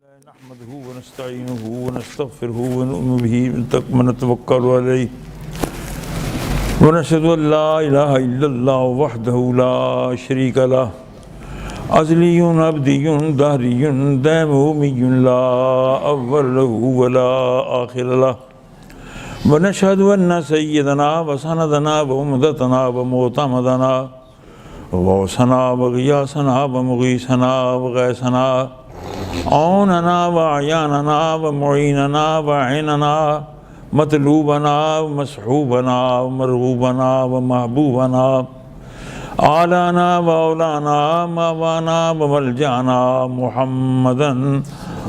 نحمده ونستعينه ونستغفره ونؤمن به ونتوكل عليه ونشهد أن لا إله إلا الله وحده لا شريك له أزلي أبدي دهري دائمي لا أول له ولا آخر له ونشهد أن سيدنا وسندنا ومدتنا ومعتمدنا ووصنا وغياثنا ومغيثنا وغيثنا عوننا وعياننا ومعيننا وعيننا مطلوبنا ومسحوبنا ومرغوبنا ومحبوبنا آلانا وأولانا ماوانا وملجانا محمدا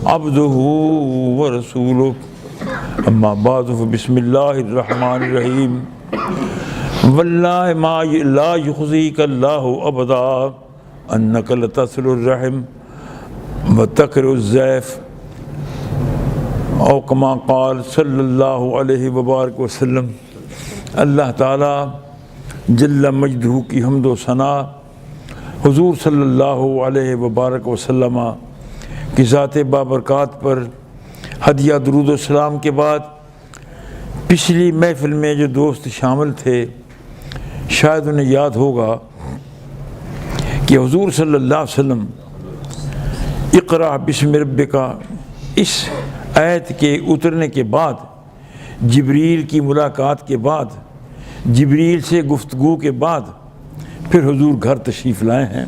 عبده ورسوله اما بعد فبسم الله الرحمن الرحيم والله ما لا يخزيك الله أبدا أنك لتصل الرحم وتقرئ الضيف او کما قال صلی اللہ علیہ وبارک وسلم۔ اللہ تعالیٰ جل مجدہ کی حمد و ثنا حضور صلی اللہ علیہ وبارک وسلم کی ذات بابرکات پر ہدیہ درود و سلام کے بعد پچھلی محفل میں جو دوست شامل تھے شاید انہیں یاد ہوگا کہ حضور صلی اللہ علیہ وسلم اقرأ بسم ربک اس آیت کے اترنے کے بعد جبریل کی ملاقات کے بعد جبریل سے گفتگو کے بعد پھر حضور گھر تشریف لائے ہیں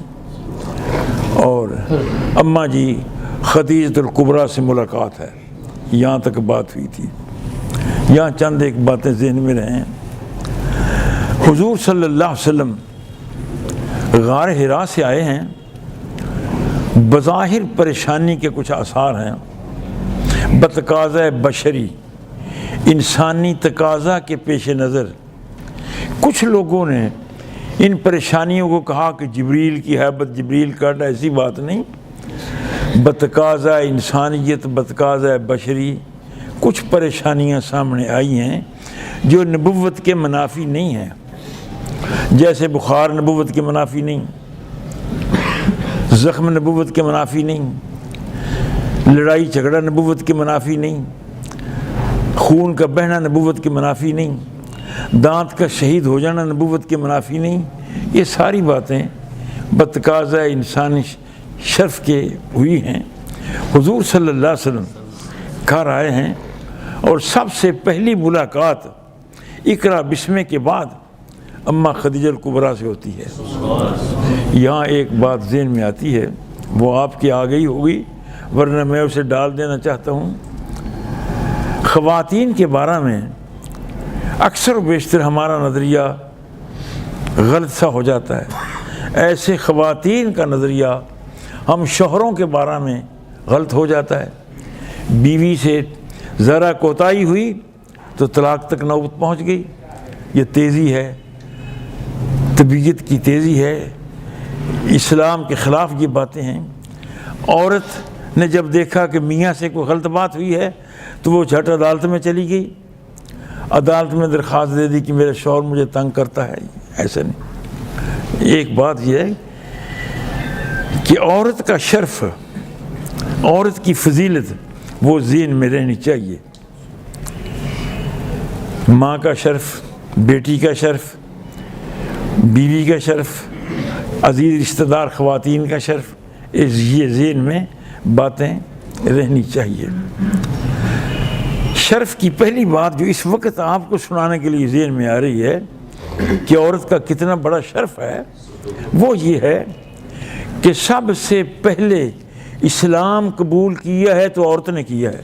اور اماں جی خدیجۃ الکبریٰ سے ملاقات ہے، یہاں تک بات ہوئی تھی۔ یہاں چند ایک باتیں ذہن میں رہیں۔ حضور صلی اللہ علیہ وسلم غار حرا سے آئے ہیں، بظاہر پریشانی کے کچھ آثار ہیں، بتقاضۂ بشری انسانی تقاضا کے پیش نظر کچھ لوگوں نے ان پریشانیوں کو کہا کہ جبریل کی حیبت جبریل کرنا، ایسی بات نہیں۔ بتقاضۂ انسانیت بتقاضۂ بشری کچھ پریشانیاں سامنے آئی ہیں جو نبوت کے منافی نہیں ہیں، جیسے بخار نبوت کے منافی نہیں، زخم نبوت کے منافی نہیں، لڑائی جھگڑا نبوت کے منافی نہیں، خون کا بہنا نبوت کے منافی نہیں، دانت کا شہید ہو جانا نبوت کے منافی نہیں۔ یہ ساری باتیں بتقاضۂ انسانی شرف کے ہوئی ہیں۔ حضور صلی اللہ علیہ وسلم گھر آئے ہیں اور سب سے پہلی ملاقات اقرأ بسم کے بعد اماں خدیجہ الکبریٰ سے ہوتی ہے۔ یہاں ایک بات ذہن میں آتی ہے، وہ آپ کی آ گئی ہوگی ورنہ میں اسے ڈال دینا چاہتا ہوں۔ خواتین کے بارے میں اکثر و بیشتر ہمارا نظریہ غلط سا ہو جاتا ہے۔ ایسے خواتین کا نظریہ ہم شوہروں کے بارے میں غلط ہو جاتا ہے۔ بیوی سے ذرا کوتاہی ہوئی تو طلاق تک نوبت پہنچ گئی۔ یہ تیزی ہے، طبیعت کی تیزی ہے، اسلام کے خلاف یہ باتیں ہیں۔ عورت نے جب دیکھا کہ میاں سے کوئی غلط بات ہوئی ہے تو وہ جھٹ عدالت میں چلی گئی، عدالت میں درخواست دے دی کہ میرا شوہر مجھے تنگ کرتا ہے۔ ایسا نہیں۔ ایک بات یہ ہے کہ عورت کا شرف، عورت کی فضیلت وہ ذہن میں رہنی چاہیے۔ ماں کا شرف، بیٹی کا شرف، بیوی کا شرف، عزیز رشتہ دار خواتین کا شرف، یہ ذہن میں باتیں رہنی چاہیے۔ شرف کی پہلی بات جو اس وقت آپ کو سنانے کے لیے ذہن میں آ رہی ہے کہ عورت کا کتنا بڑا شرف ہے، وہ یہ ہے کہ سب سے پہلے اسلام قبول کیا ہے تو عورت نے کیا ہے۔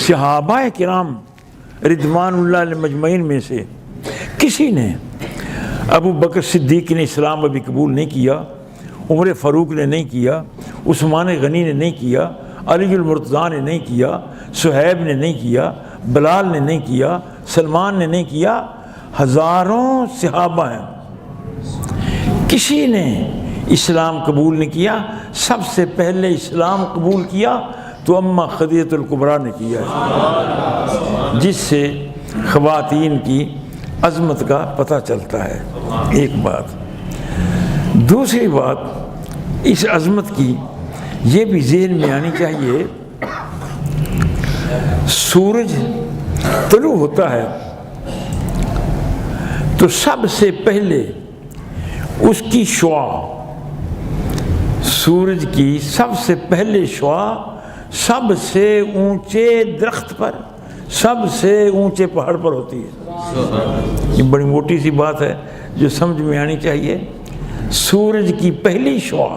صحابہ کرام رضوان اللہ علیہ مجمعین میں سے کسی نے، ابو بکر صدیق نے اسلام ابھی قبول نہیں کیا، عمر فاروق نے نہیں کیا، عثمان غنی نے نہیں کیا، علی المرتضیٰ نے نہیں کیا، صہیب نے نہیں کیا، بلال نے نہیں کیا، سلمان نے نہیں کیا، ہزاروں صحابہ ہیں، کسی نے اسلام قبول نہیں کیا۔ سب سے پہلے اسلام قبول کیا تو تو اماں خدیجہ الکبریٰ نے کیا ہے، جس سے خواتین کی عظمت کا پتہ چلتا ہے۔ ایک بات، دوسری بات اس عظمت کی یہ بھی ذہن میں آنی چاہیے، سورج طلوع ہوتا ہے تو سب سے پہلے اس کی شعاع، سورج کی سب سے پہلے شعاع سب سے اونچے درخت پر، سب سے اونچے پہاڑ پر ہوتی ہے۔ یہ بڑی موٹی سی بات ہے جو سمجھ میں آنی چاہیے۔ سورج کی پہلی شعاع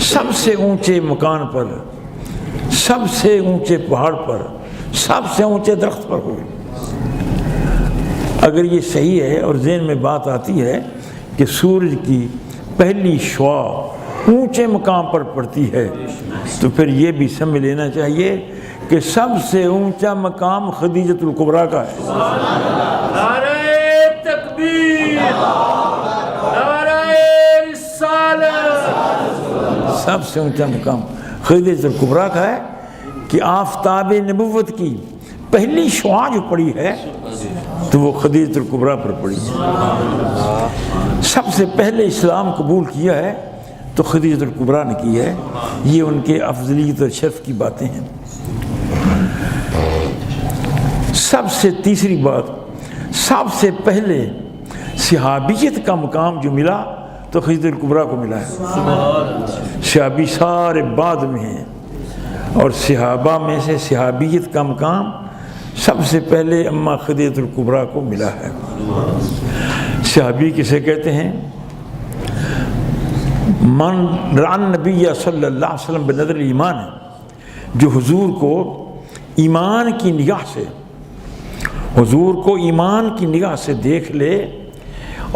سب سے اونچے مکان پر، سب سے اونچے پہاڑ پر، سب سے اونچے درخت پر ہوئی۔ اگر یہ صحیح ہے اور ذہن میں بات آتی ہے کہ سورج کی پہلی شعاع اونچے مقام پر پڑتی ہے، تو پھر یہ بھی سمجھ لینا چاہیے کہ سب سے اونچا مقام خدیجہ الکبریٰ کا ہے۔ نعرہ تکبیر، نعرہ رسالت۔ سب سے اونچا مقام خدیجہ الکبریٰ کا ہے کہ آفتاب نبوت کی پہلی شعاع جو پڑی ہے تو وہ خدیجہ الکبریٰ پر پڑی ہے۔ سب سے پہلے اسلام قبول کیا ہے تو خدیجہ الکبریٰ نے کی ہے۔ یہ ان کے افضلیت اور شرف کی باتیں ہیں۔ سب سے تیسری بات، سب سے پہلے صحابیت کا مقام جو ملا تو خدیجہ الکبریٰ کو ملا ہے۔ صحابی سارے بعد میں ہیں، اور صحابہ میں سے صحابیت کا مقام سب سے پہلے اماں خدیجہ الکبریٰ کو ملا ہے۔ صحابی کسے کہتے ہیں؟ من رأى النبی صلی اللہ علیہ وسلم بنظر ایمان ہے، جو حضور کو ایمان کی نگاہ سے، حضور کو ایمان کی نگاہ سے دیکھ لے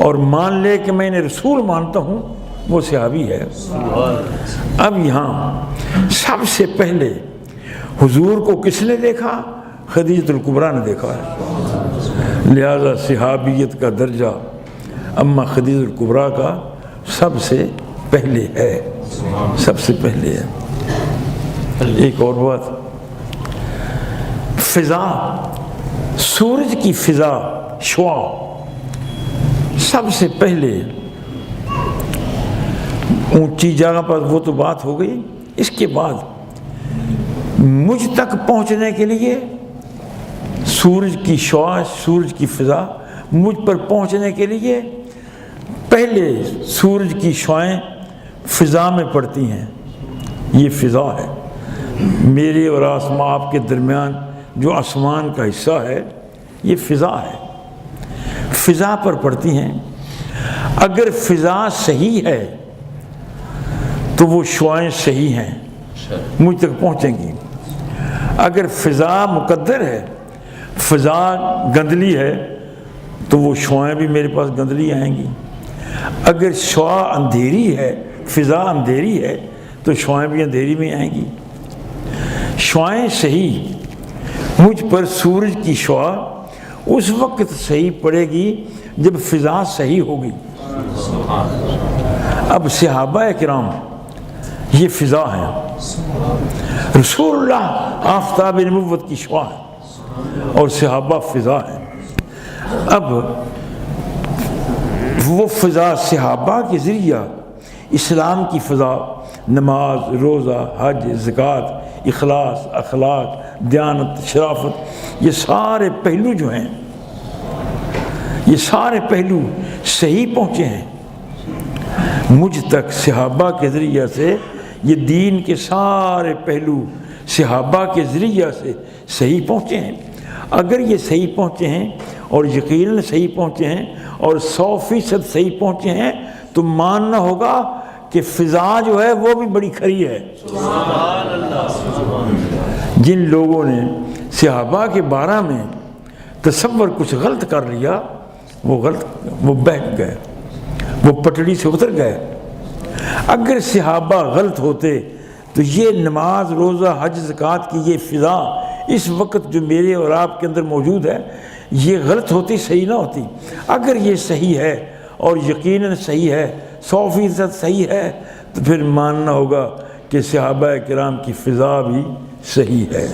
اور مان لے کہ میں نے رسول مانتا ہوں، وہ صحابی ہے۔ اب یہاں سب سے پہلے حضور کو کس نے دیکھا؟ خدیجہ الکبریٰ نے دیکھا ہے، لہذا صحابیت کا درجہ اماں خدیجہ الکبریٰ کا سب سے پہلے ہے، سب سے پہلے ہے۔ ایک اور بات، فضا، سورج کی فضا، شعاع سب سے پہلے اونچی جگہ پر، وہ تو بات ہو گئی۔ اس کے بعد مجھ تک پہنچنے کے لیے سورج کی شعاع، سورج کی فضا مجھ پر پہنچنے کے لیے پہلے سورج کی شعائیں فضا میں پڑتی ہیں۔ یہ فضا ہے، میرے اور آسمان آپ کے درمیان جو آسمان کا حصہ ہے یہ فضا ہے، فضا پر پڑتی ہیں۔ اگر فضا صحیح ہے تو وہ شعائیں صحیح ہیں، مجھ تک پہنچیں گی۔ اگر فضا مقدر ہے، فضا گندلی ہے، تو وہ شعائیں بھی میرے پاس گندلی آئیں گی۔ اگر شعاع اندھیری ہے، فضا اندھیری ہے، تو شعائیں بھی اندھیری میں آئیں گی۔ شعائیں صحیح، مجھ پر سورج کی شعاع اس وقت صحیح پڑے گی جب فضا صحیح ہوگی۔ اب صحابہ کرام یہ فضا ہے، رسول اللہ آفتاب نبوت کی شعاع ہے اور صحابہ فضا ہے۔ اب وہ فضا صحابہ کے ذریعہ اسلام کی فضا، نماز، روزہ، حج، زکوٰۃ، اخلاص، اخلاق، دیانت، شرافت، یہ سارے پہلو جو ہیں، یہ سارے پہلو صحیح پہنچے ہیں مجھ تک۔ صحابہ کے ذریعہ سے یہ دین کے سارے پہلو صحابہ کے ذریعہ سے صحیح پہنچے ہیں۔ اگر یہ صحیح پہنچے ہیں اور یقیناً صحیح پہنچے ہیں اور 100% صحیح پہنچے ہیں، تو ماننا ہوگا کہ فضا جو ہے وہ بھی بڑی کھری ہے۔ جن لوگوں نے صحابہ کے بارے میں تصور کچھ غلط کر لیا، وہ بہک گئے، وہ پٹڑی سے اتر گئے۔ اگر صحابہ غلط ہوتے تو یہ نماز، روزہ، حج، زکوٰۃ کی یہ فضا اس وقت جو میرے اور آپ کے اندر موجود ہے، یہ غلط ہوتی، صحیح نہ ہوتی۔ اگر یہ صحیح ہے اور یقیناً صحیح ہے، 100% صحیح ہے، تو پھر ماننا ہوگا کہ صحابہ کرام کی فضا بھی صحیح ہے۔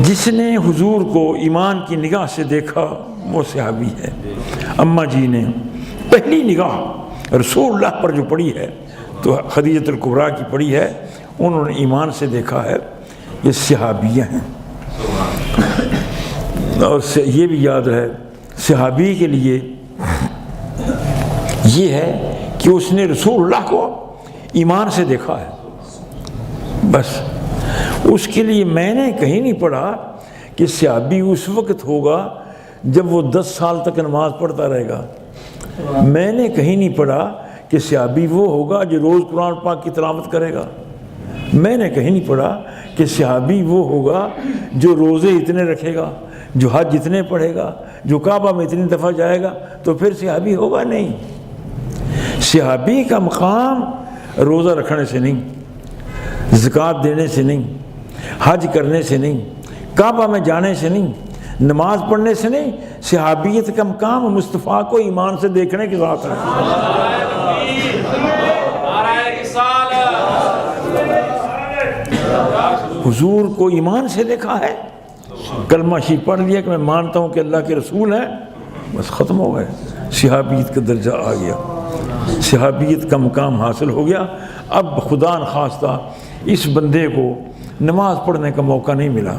جس نے حضور کو ایمان کی نگاہ سے دیکھا وہ صحابی ہے۔ اماں جی نے پہلی نگاہ رسول اللہ پر جو پڑی ہے تو خدیجہ الکبریٰ کی پڑی ہے، انہوں نے ایمان سے دیکھا ہے، یہ صحابیہ ہیں۔ اور یہ بھی یاد رہے صحابی کے لیے یہ ہے کہ اس نے رسول اللہ کو ایمان سے دیکھا ہے، بس اس کے لیے میں نے کہیں نہیں پڑھا کہ صحابی اس وقت ہوگا جب وہ 10 سال تک نماز پڑھتا رہے گا۔ میں نے کہیں نہیں پڑھا کہ صحابی وہ ہوگا جو روز قرآن پاک کی تلاوت کرے گا۔ میں نے کہیں نہیں پڑھا کہ صحابی وہ ہوگا جو روزے اتنے رکھے گا، جو حج اتنے پڑھے گا، جو کعبہ میں اتنی دفعہ جائے گا، تو پھر صحابی ہوگا نہیں۔ صحابی کا مقام روزہ رکھنے سے نہیں، زکوٰۃ دینے سے نہیں، حج کرنے سے نہیں، کعبہ میں جانے سے نہیں، نماز پڑھنے سے نہیں، صحابیت کا مقام مصطفیٰ کو ایمان سے دیکھنے کے ساتھ ہے۔ حضور کو ایمان سے دیکھا ہے، کلمہ شریف پڑھ لیا کہ میں مانتا ہوں کہ اللہ کے رسول ہیں، بس ختم ہو گئے، صحابیت کا درجہ آ گیا، صحابیت کا مقام حاصل ہو گیا۔ اب خدا نخواستہ اس بندے کو نماز پڑھنے کا موقع نہیں ملا،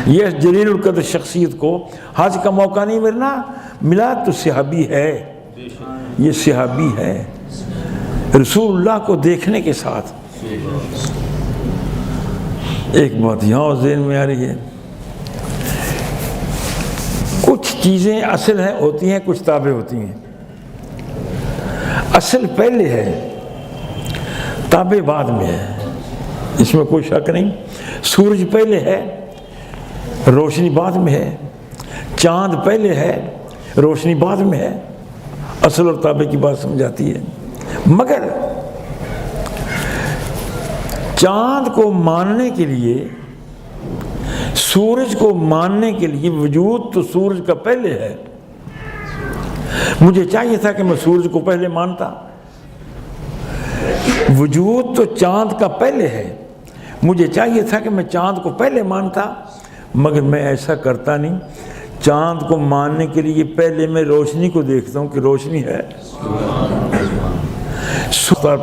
یہ جلیل القدر شخصیت کو حج کا موقع نہیں ملا تو صحابی ہے، یہ صحابی ہے رسول اللہ کو دیکھنے کے ساتھ۔ ایک بات یہاں ذہن میں آ رہی ہے، کچھ چیزیں اصل ہیں ہوتی ہیں، کچھ تابع ہوتی ہیں۔ اصل پہلے ہے، تابع بعد میں ہے، اس میں کوئی شک نہیں۔ سورج پہلے ہے، روشنی بعد میں ہے، چاند پہلے ہے، روشنی بعد میں ہے، اصل اور تابع کی بات سمجھاتی ہے۔ مگر چاند کو ماننے کے لیے، سورج کو ماننے کے لیے وجود تو سورج کا پہلے ہے۔ مجھے چاہیے تھا کہ میں سورج کو پہلے مانتا، وجود تو چاند کا پہلے ہے، مجھے چاہیے تھا کہ میں چاند کو پہلے مانتا، مگر میں ایسا کرتا نہیں۔ چاند کو ماننے کے لیے پہلے میں روشنی کو دیکھتا ہوں کہ روشنی ہے،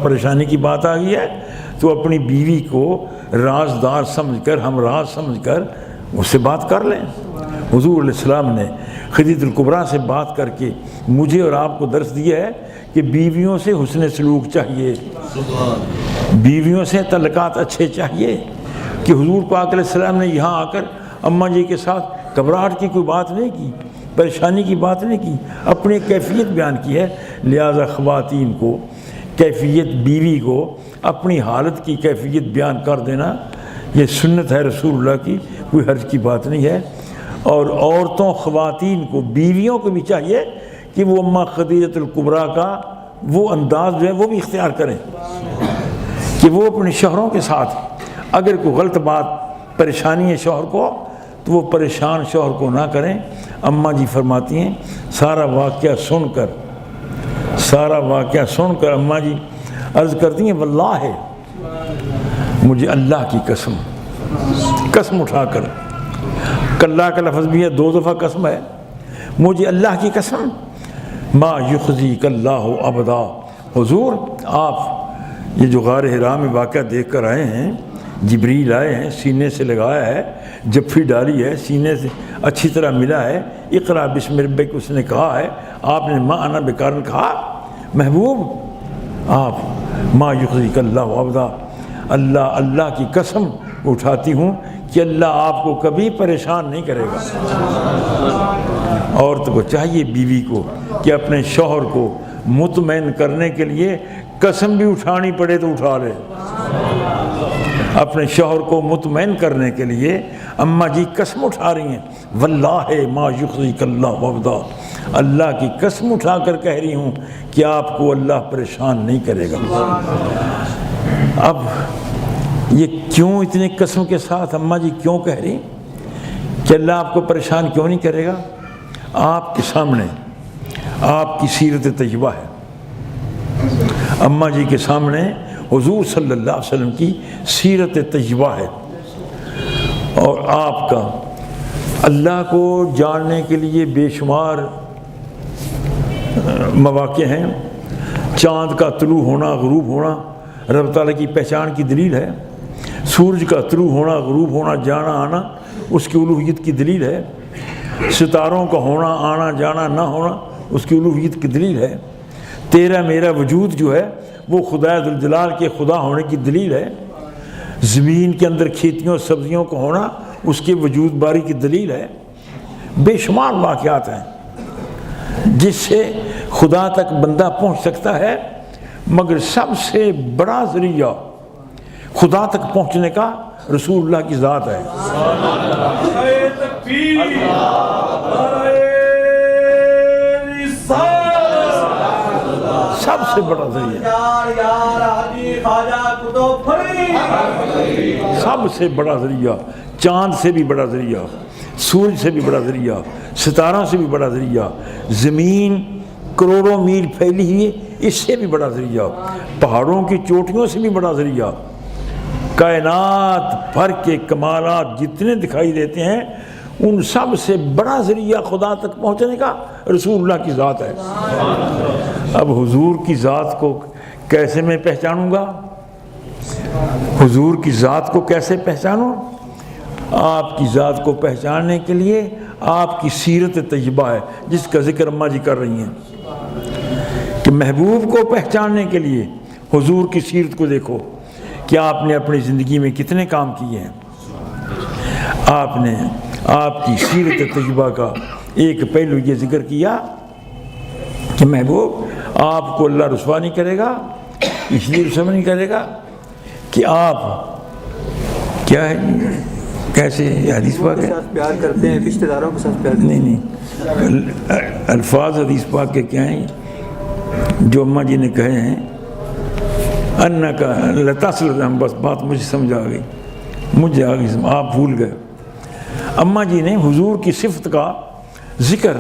پریشانی کی بات آ گئی ہے تو اپنی بیوی کو رازدار سمجھ کر، ہم راز سمجھ کر اس سے بات کر لیں۔ حضور علیہ السلام نے خدیجہ الکبریٰ سے بات کر کے مجھے اور آپ کو درس دیا ہے کہ بیویوں سے حسن سلوک چاہیے، بیویوں سے تعلقات اچھے چاہیے، کہ حضور پاک علیہ السلام نے یہاں آ کر اماں جی کے ساتھ گھبراہٹ کی کوئی بات نہیں کی، پریشانی کی بات نہیں کی، اپنی کیفیت بیان کی ہے۔ لہٰذا خواتین کو کیفیت، بیوی کو اپنی حالت کی کیفیت بیان کر دینا یہ سنت ہے رسول اللہ کی، کوئی حرج کی بات نہیں ہے۔ اور عورتوں، خواتین کو، بیویوں کو بھی چاہیے کہ وہ اماں خدیجہ الکبریٰ کا وہ انداز جو ہے وہ بھی اختیار کریں کہ وہ اپنے شوہروں کے ساتھ اگر کوئی غلط بات پریشانی ہے شوہر کو تو وہ پریشان شوہر کو نہ کریں۔ اماں جی فرماتی ہیں سارا واقعہ سن کر اماں جی عرض کرتی ہیں واللہ مجھے اللہ کی قسم اٹھا کر، کلّہ کا لفظ بھی ہے، 2 دفعہ قسم ہے، مجھے اللہ کی قسم ما یخزیک اللہ ابدا۔ حضور آپ یہ جو غار حرا میں واقعہ دیکھ کر آئے ہیں، جبریل آئے ہیں، سینے سے لگایا ہے، جفی ڈالی ہے، سینے سے اچھی طرح ملا ہے، اقرا بسم ربک اس نے کہا ہے، آپ نے ما انا بکارن کہا، محبوب آپ ما یخزیک اللہ ابدا، اللہ کی قسم اٹھاتی ہوں کہ اللہ آپ کو کبھی پریشان نہیں کرے گا۔ عورت کو چاہیے بیوی کو کہ اپنے شوہر کو مطمئن کرنے کے لیے قسم بھی اٹھانی پڑے تو اٹھا لے، اپنے شوہر کو مطمئن کرنے کے لیے اماں جی قسم اٹھا رہی ہیں، واللہ ما یخزیک اللہ ابدا، اللہ کی قسم اٹھا کر کہہ رہی ہوں کہ آپ کو اللہ پریشان نہیں کرے گا۔ اب یہ کیوں اتنے قسم کے ساتھ اماں جی کیوں کہہ رہی کہ اللہ آپ کو پریشان کیوں نہیں کرے گا؟ آپ کے سامنے آپ کی سیرت طیبہ ہے، اماں جی کے سامنے حضور صلی اللہ علیہ وسلم کی سیرت طیبہ ہے، اور آپ کا اللہ کو جاننے کے لیے بے شمار مواقع ہیں۔ چاند کا طلوع ہونا غروب ہونا رب تعالیٰ کی پہچان کی دلیل ہے، سورج کا طلوع ہونا غروب ہونا جانا آنا اس کی الوہیت کی دلیل ہے، ستاروں کا ہونا آنا جانا نہ ہونا اس کی الوہیت کی دلیل ہے، تیرا میرا وجود جو ہے وہ خدا ذوالجلال کے خدا ہونے کی دلیل ہے، زمین کے اندر کھیتیوں سبزیوں کا ہونا اس کے وجود باری کی دلیل ہے۔ بے شمار واقعات ہیں جس سے خدا تک بندہ پہنچ سکتا ہے، مگر سب سے بڑا ذریعہ خدا تک پہنچنے کا رسول اللہ کی ذات ہے۔ سب سے بڑا ذریعہ، سب سے بڑا ذریعہ، چاند سے بھی بڑا ذریعہ، سورج سے بھی بڑا ذریعہ، ستاروں سے بھی بڑا ذریعہ، زمین کروڑوں میل پھیلی ہوئی اس سے بھی بڑا ذریعہ، پہاڑوں کی چوٹیوں سے بھی بڑا ذریعہ، کائنات بھر کے کمالات جتنے دکھائی دیتے ہیں ان سب سے بڑا ذریعہ خدا تک پہنچنے کا رسول اللہ کی ذات ہے۔ اب حضور کی ذات کو کیسے میں پہچانوں گا؟ حضور کی ذات کو کیسے پہچانوں؟ آپ کی ذات کو پہچاننے کے لیے آپ کی سیرت طیبہ ہے جس کا ذکر اماں جی کر رہی ہیں، کہ محبوب کو پہچاننے کے لیے حضور کی سیرت کو دیکھو کہ آپ نے اپنی زندگی میں کتنے کام کیے ہیں۔ آپ نے آپ کی سیرت طیبہ کا ایک پہلو یہ ذکر کیا کہ محبوب آپ کو اللہ رسوا نہیں کرے گا، اس لیے رسوا نہیں کرے گا کہ آپ کیا ہے، کیسے حدیث پاک ہے، پیار کرتے ہیں، رشتہ داروں کے ساتھ پیار کرتے ہیں۔ نہیں الفاظ حدیث پاک کے کیا ہیں جو اماں جی نے کہے ہیں، ان کا لتصل، ہم بس بات مجھے سمجھ آ گئی، مجھے آ گئی، آپ بھول گئے۔ اماں جی نے حضور کی صفت کا ذکر،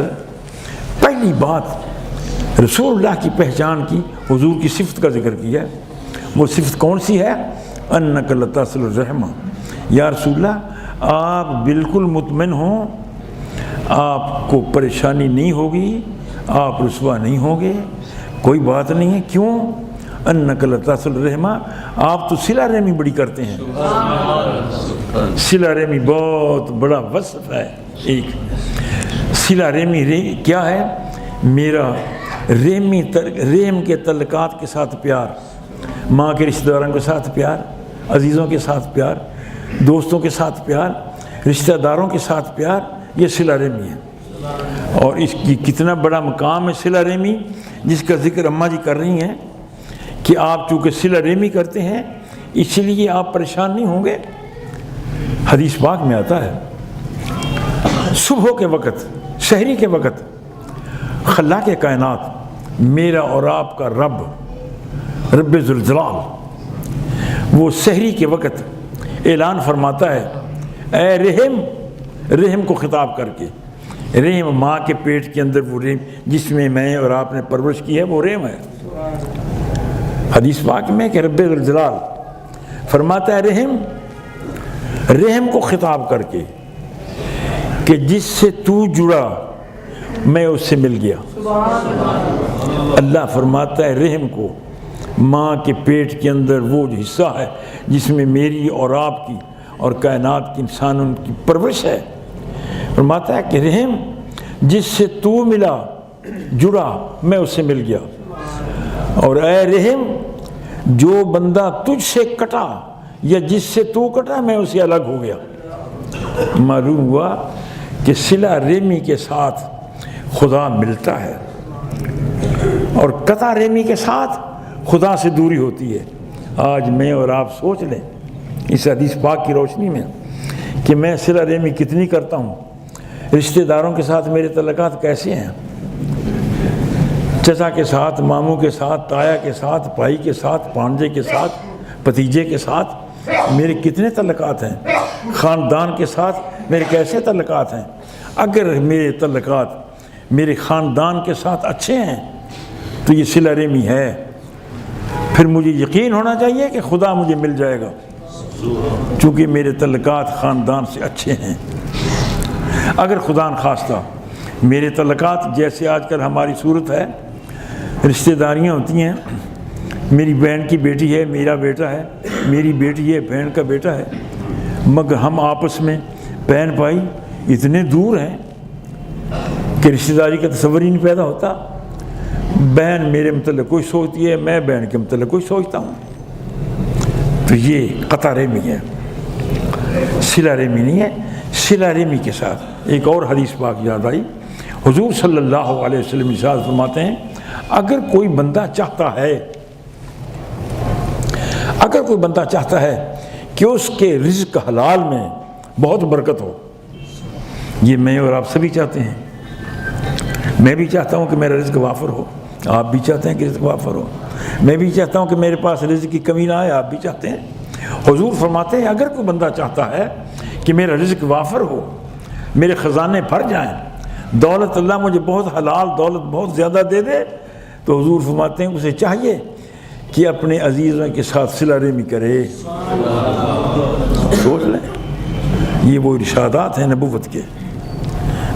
پہلی بات رسول اللہ کی پہچان کی، حضور کی صفت کا ذکر کیا۔ وہ صفت کون سی ہے؟ انک لتصل الرحمہ، یا رسول اللہ آپ بالکل مطمئن ہوں، آپ کو پریشانی نہیں ہوگی، آپ رسوا نہیں ہوں گے، کوئی بات نہیں ہے۔ کیوں؟ انک لتصل الرحمہ، آپ تو صلہ رحمی بڑی کرتے ہیں۔ صلہ رحمی بہت بڑا وصف ہے۔ ایک صلہ رحمی کیا ہے؟ میرا رحم کے تعلقات کے ساتھ پیار، ماں کے رشتہ داروں کے ساتھ پیار، عزیزوں کے ساتھ پیار، دوستوں کے ساتھ پیار، رشتہ داروں کے ساتھ پیار، یہ صلہ رحمی ہے۔ اور اس کی کتنا بڑا مقام ہے صلہ رحمی، جس کا ذکر اماں جی کر رہی ہیں کہ آپ چونکہ صلہ رحمی کرتے ہیں اس لیے آپ پریشان نہیں ہوں گے۔ حدیث پاک میں آتا ہے صبح کے وقت، سحری کے وقت، خلاق کائنات میرا اور آپ کا رب ذوالجلال وہ سحری کے وقت اعلان فرماتا ہے، اے رحم کو خطاب کر کے، رحم ماں کے پیٹ کے اندر وہ رحم جس میں اور آپ نے پرورش کی ہے وہ رحم ہے۔ حدیث پاک میں کہ رب ذوالجلال فرماتا ہے رحم کو خطاب کر کے کہ جس سے تو جڑا میں اس سے مل گیا۔ اللہ فرماتا ہے رحم کو، ماں کے پیٹ کے اندر وہ جو حصہ ہے جس میں میری اور آپ کی اور کائنات کی انسانوں کی پرورش ہے، فرماتا ہے کہ رحم جس سے تو ملا جڑا میں اس سے مل گیا، اور اے رحم جو بندہ تجھ سے کٹا یا جس سے تو کٹا میں اسے الگ ہو گیا۔ معلوم ہوا کہ صلہ رحمی کے ساتھ خدا ملتا ہے اور قطع رحمی کے ساتھ خدا سے دوری ہوتی ہے۔ آج میں اور آپ سوچ لیں اس حدیث پاک کی روشنی میں کہ میں صلہ رحمی کتنی کرتا ہوں، رشتہ داروں کے ساتھ میرے تعلقات کیسے ہیں، چچا کے ساتھ، ماموں کے ساتھ، تایا کے ساتھ، بھائی کے ساتھ، بھانجے کے ساتھ، بھتیجے کے ساتھ میرے کتنے تعلقات ہیں، خاندان کے ساتھ میرے کیسے تعلقات ہیں۔ اگر میرے تعلقات میرے خاندان کے ساتھ اچھے ہیں تو یہ صلہ رحمی ہے، پھر مجھے یقین ہونا چاہیے کہ خدا مجھے مل جائے گا، چونکہ میرے تعلقات خاندان سے اچھے ہیں۔ اگر خدا نخواستہ میرے تعلقات جیسے آج کل ہماری صورت ہے، رشتہ داریاں ہوتی ہیں، میری بہن کی بیٹی ہے، میرا بیٹا ہے، میری بیٹی ہے، بہن کا بیٹا ہے، مگر ہم آپس میں بہن بھائی اتنے دور ہیں کہ رشتہ داری کا تصور ہی نہیں پیدا ہوتا۔ بہن میرے متعلق کوئی سوچتی ہے، میں بہن کے متعلق کوئی سوچتا ہوں، تو یہ قطع رحمی ہے، صلہ رحمی نہیں ہے۔ صلہ رحمی کے ساتھ ایک اور حدیث پاک یاد آئی، حضور صلی اللہ علیہ وسلم ارشاد فرماتے ہیں اگر کوئی بندہ چاہتا ہے کہ اس کے رزق حلال میں بہت برکت ہو، یہ میں اور آپ سبھی چاہتے ہیں، میں بھی چاہتا ہوں کہ میرا رزق وافر ہو، آپ بھی چاہتے ہیں کہ رزق وافر ہو، میں بھی چاہتا ہوں کہ میرے پاس رزق کی کمی نہ آئے، آپ بھی چاہتے ہیں۔ حضور فرماتے ہیں اگر کوئی بندہ چاہتا ہے کہ میرا رزق وافر ہو، میرے خزانے بھر جائیں، دولت اللہ مجھے بہت حلال دولت بہت زیادہ دے دے، تو حضور فرماتے ہیں اسے چاہیے کہ اپنے عزیزوں کے ساتھ صلہ رحمی کرے۔ سوچ لیں، یہ وہ ارشادات ہیں نبوت کے،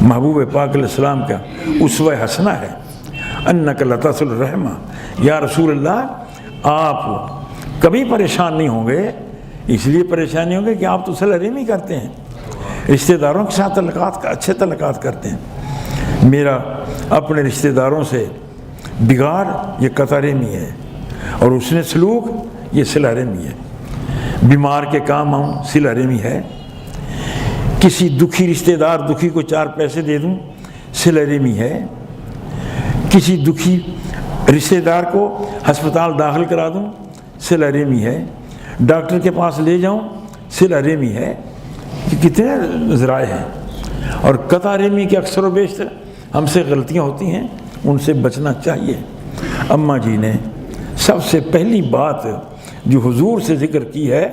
محبوب پاک علیہ السلام کا اسوہ حسنہ ہے۔ انک لتصل الرحمہ، یا رسول اللہ آپ کبھی پریشان نہیں ہوں گے، اس لیے پریشان نہیں ہوں گے کہ آپ تو صلہ رحمی کرتے ہیں، رشتہ داروں کے ساتھ اچھے تعلقات کرتے ہیں۔ میرا اپنے رشتہ داروں سے بگاڑ یہ قطع رحمی ہے، اور اس نے سلوک یہ صلہ رحمی ہے۔ بیمار کے کام آؤں صلہ رحمی ہے، کسی دکھی رشتہ دار دکھی کو 4 پیسے دے دوں صلہ رحمی ہے، کسی دکھی رشتہ دار کو ہسپتال داخل کرا دوں صلہ رحمی ہے، ڈاکٹر کے پاس لے جاؤں صلہ رحمی ہے۔ یہ کتنے ذرائع ہیں، اور قطع رحمی کے اکثر و بیشتر ہم سے غلطیاں ہوتی ہیں، ان سے بچنا چاہیے۔ اماں جی نے سب سے پہلی بات جو حضور سے ذکر کی ہے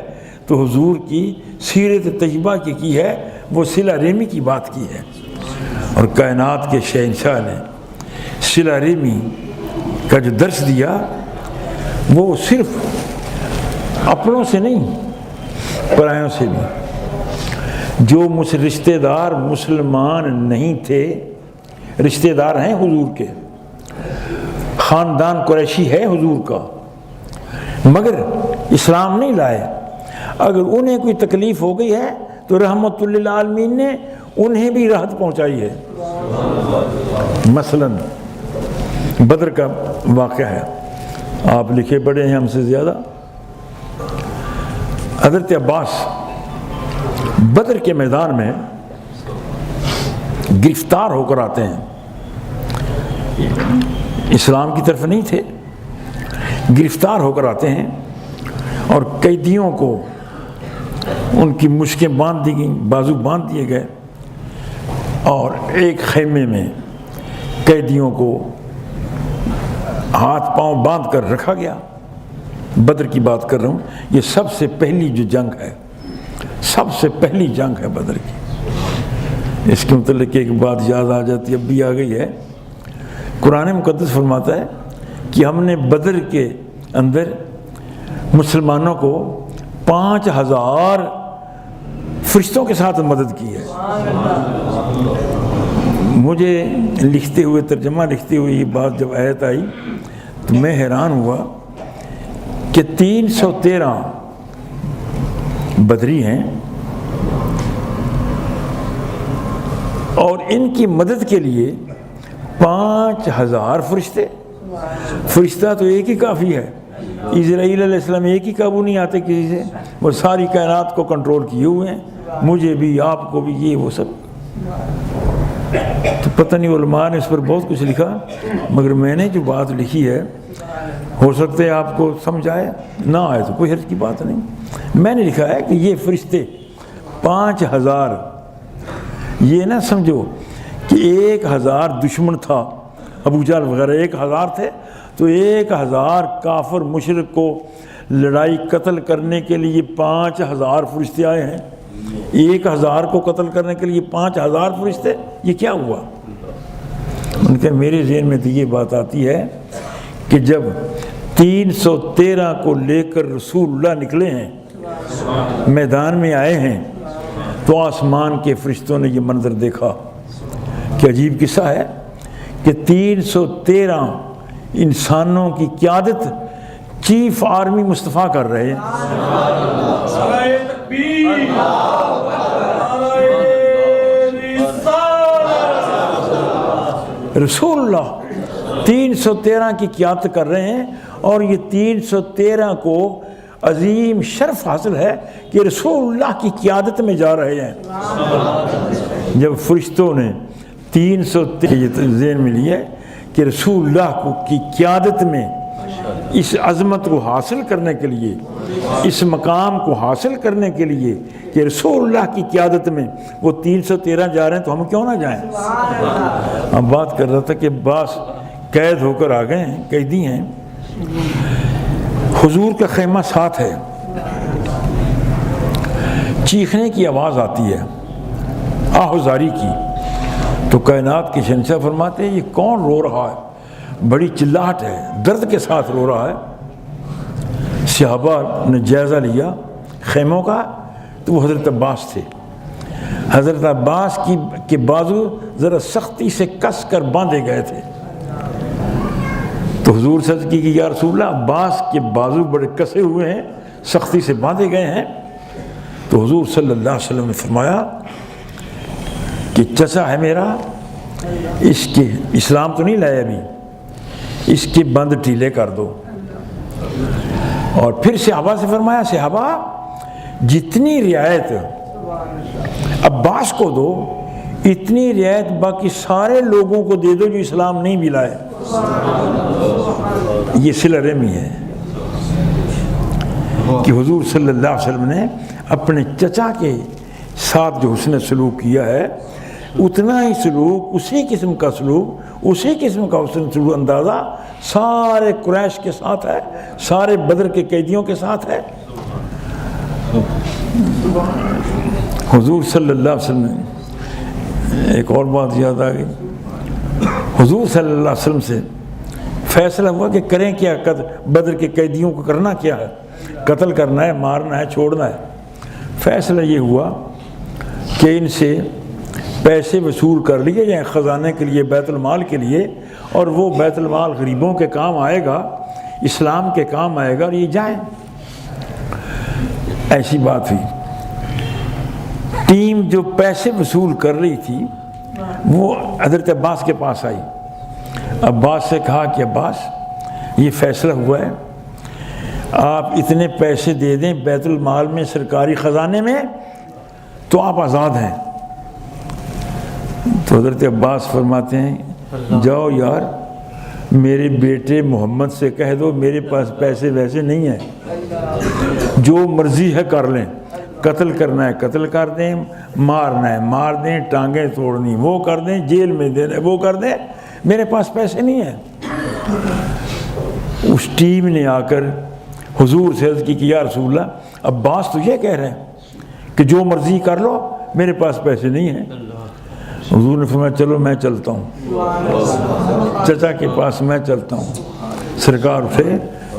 تو حضور کی سیرت طیبہ کی ہے، وہ صلہ رحمی کی بات کی ہے، اور کائنات کے شہنشاہ نے صلہ رحمی کا جو درس دیا وہ صرف اپنوں سے نہیں پرایوں سے بھی۔ جو رشتہ دار مسلمان نہیں تھے، رشتہ دار ہیں حضور کے، خاندان قریشی ہے حضور کا، مگر اسلام نہیں لائے، اگر انہیں کوئی تکلیف ہو گئی ہے تو رحمت للعالمین نے انہیں بھی راحت پہنچائی ہے۔ مثلا بدر کا واقعہ ہے، آپ لکھے پڑھے ہیں ہم سے زیادہ۔ حضرت عباس بدر کے میدان میں گرفتار ہو کر آتے ہیں، اسلام کی طرف نہیں تھے، گرفتار ہو کر آتے ہیں، اور قیدیوں کو ان کی مشکیں باندھ دی گئیں، بازو باندھ دیے گئے، اور ایک خیمے میں قیدیوں کو ہاتھ پاؤں باندھ کر رکھا گیا۔ بدر کی بات کر رہا ہوں، یہ سب سے پہلی جو جنگ ہے، سب سے پہلی جنگ ہے بدر کی۔ اس کے متعلق ایک بات یاد آ جاتی، اب بھی آ گئی ہے۔ قرآن مقدس فرماتا ہے کہ ہم نے بدر کے اندر مسلمانوں کو 5000 فرشتوں کے ساتھ مدد کی ہے۔ مجھے لکھتے ہوئے ترجمہ لکھتے ہوئے یہ بات جب آیت آئی تو میں حیران ہوا کہ 313 بدری ہیں، اور ان کی مدد کے لیے 5000 فرشتے۔ فرشتہ تو ایک ہی کافی ہے، اسرائیل علیہ السلام ایک ہی قابو نہیں آتے کسی سے، وہ ساری کائنات کو کنٹرول کیے ہوئے ہیں، مجھے بھی آپ کو بھی، یہ وہ سب۔ تو پتہ نہیں علماء نے اس پر بہت کچھ لکھا، مگر میں نے جو بات لکھی ہے ہو سکتا ہے آپ کو سمجھ آئے، نہ آئے تو کوئی حرج کی بات نہیں۔ میں نے لکھا ہے کہ یہ فرشتے 5000، یہ نہ سمجھو کہ 1000 دشمن تھا، ابو جہل وغیرہ 1000 تھے تو 1000 کافر مشرک کو لڑائی قتل کرنے کے لیے 5000 فرشتے آئے ہیں۔ 1000 کو قتل کرنے کے لیے 5000 فرشتے، یہ کیا ہوا؟ ان کے میرے ذہن میں تو یہ بات آتی ہے کہ جب 313 کو لے کر رسول اللہ نکلے ہیں، میدان میں آئے ہیں، تو آسمان کے فرشتوں نے یہ منظر دیکھا کہ عجیب قصہ ہے کہ 313 انسانوں کی قیادت چیف آرمی مصطفیٰ کر رہے ہیں۔ نعرہ تکبیر، نعرہ رسالت۔ رسول اللہ 313 کی قیادت کر رہے ہیں، اور یہ 313 کو عظیم شرف حاصل ہے کہ رسول اللہ کی قیادت میں جا رہے ہیں۔ جب فرشتوں نے 313 ذہن میں لیا کہ رسول اللہ کی قیادت میں اس عظمت کو حاصل کرنے کے لیے، اس مقام کو حاصل کرنے کے لیے کہ رسول اللہ کی قیادت میں وہ 313 جا رہے ہیں، تو ہم کیوں نہ جائیں؟ ہم بات کر رہا تھا کہ بعض قید ہو کر آ گئے ہیں، قیدی ہیں، حضور کا خیمہ ساتھ ہے، چیخنے کی آواز آتی ہے، آہوزاری کی، تو کائنات کے شہنشاہ فرماتے ہیں یہ کون رو رہا ہے؟ بڑی چلاہٹ ہے، درد کے ساتھ رو رہا ہے۔ صحابہ نے جائزہ لیا خیموں کا، تو وہ حضرت عباس تھے۔ حضرت عباس کے بازو ذرا سختی سے کس کر باندھے گئے تھے، تو حضور صلی اللہ علیہ وسلم کی یا رسول اللہ عباس کے بازو بڑے کسے ہوئے ہیں، سختی سے باندھے گئے ہیں۔ تو حضور صلی اللہ علیہ وسلم نے فرمایا کہ چچا ہے میرا، اس کے اسلام تو نہیں لائے ابھی، اس کے بند ٹھیلے کر دو۔ اور پھر صحابہ سے فرمایا صحابہ جتنی رعایت عباس کو دو، اتنی رعایت باقی سارے لوگوں کو دے دو جو اسلام نہیں بھی لائے۔ یہ صلہ رحمی ہے کہ حضور صلی اللہ علیہ وسلم نے اپنے چچا کے ساتھ جو حسن سلوک کیا ہے، اتنا ہی سلوک، اسی قسم کا سلوک، اسی قسم کا حسن سلوک اندازہ سارے قریش کے ساتھ ہے، سارے بدر کے قیدیوں کے ساتھ ہے۔ حضور صلی اللہ علیہ وسلم نے ایک اور بات یاد آ گئی، حضور صلی اللہ علیہ وسلم سے فیصلہ ہوا کہ کریں کیا، بدر کے قیدیوں کو کرنا کیا ہے، قتل کرنا ہے، مارنا ہے، چھوڑنا ہے۔ فیصلہ یہ ہوا کہ ان سے پیسے وصول کر لیے جائیں خزانے کے لیے، بیت المال کے لیے، اور وہ بیت المال غریبوں کے کام آئے گا، اسلام کے کام آئے گا، اور یہ جائیں۔ ایسی بات ہوئی۔ ٹیم جو پیسے وصول کر رہی تھی وہ حضرت عباس کے پاس آئی، عباس سے کہا کہ عباس یہ فیصلہ ہوا ہے، آپ اتنے پیسے دے دیں بیت المال میں، سرکاری خزانے میں، تو آپ آزاد ہیں۔ تو حضرت عباس فرماتے ہیں جاؤ یار، میرے بیٹے محمد سے کہہ دو میرے پاس پیسے ویسے نہیں ہیں، جو مرضی ہے کر لیں، قتل کرنا ہے قتل کر دیں، مارنا ہے مار دیں، ٹانگیں توڑنی وہ کر دیں، جیل میں دینا وہ کر دیں، میرے پاس پیسے نہیں ہیں۔ اس ٹیم نے آ کر حضور سے عرض کی کہ یا رسول اللہ عباس تو یہ کہہ رہے ہیں کہ جو مرضی کر لو، میرے پاس پیسے نہیں ہیں۔ حضور نے فرمایا چلو میں چلتا ہوں، چچا کے پاس میں چلتا ہوں۔ سرکار اٹھے،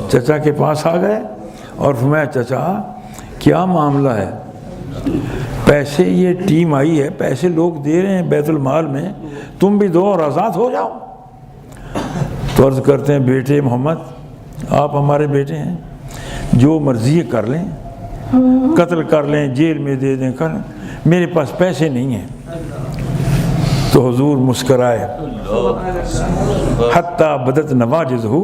چچا کے پاس آ گئے اور فرمایا چچا کیا معاملہ ہے؟ پیسے یہ ٹیم آئی ہے، پیسے لوگ دے رہے ہیں بیت المال میں، تم بھی دو اور آزاد ہو جاؤ۔ تو عرض کرتے ہیں بیٹے محمد آپ ہمارے بیٹے ہیں، جو مرضی کر لیں، قتل کر لیں، جیل میں دے دیں، کر میرے پاس پیسے نہیں ہیں۔ تو حضور مسکرائے، حتیٰ بدت نواجذہ،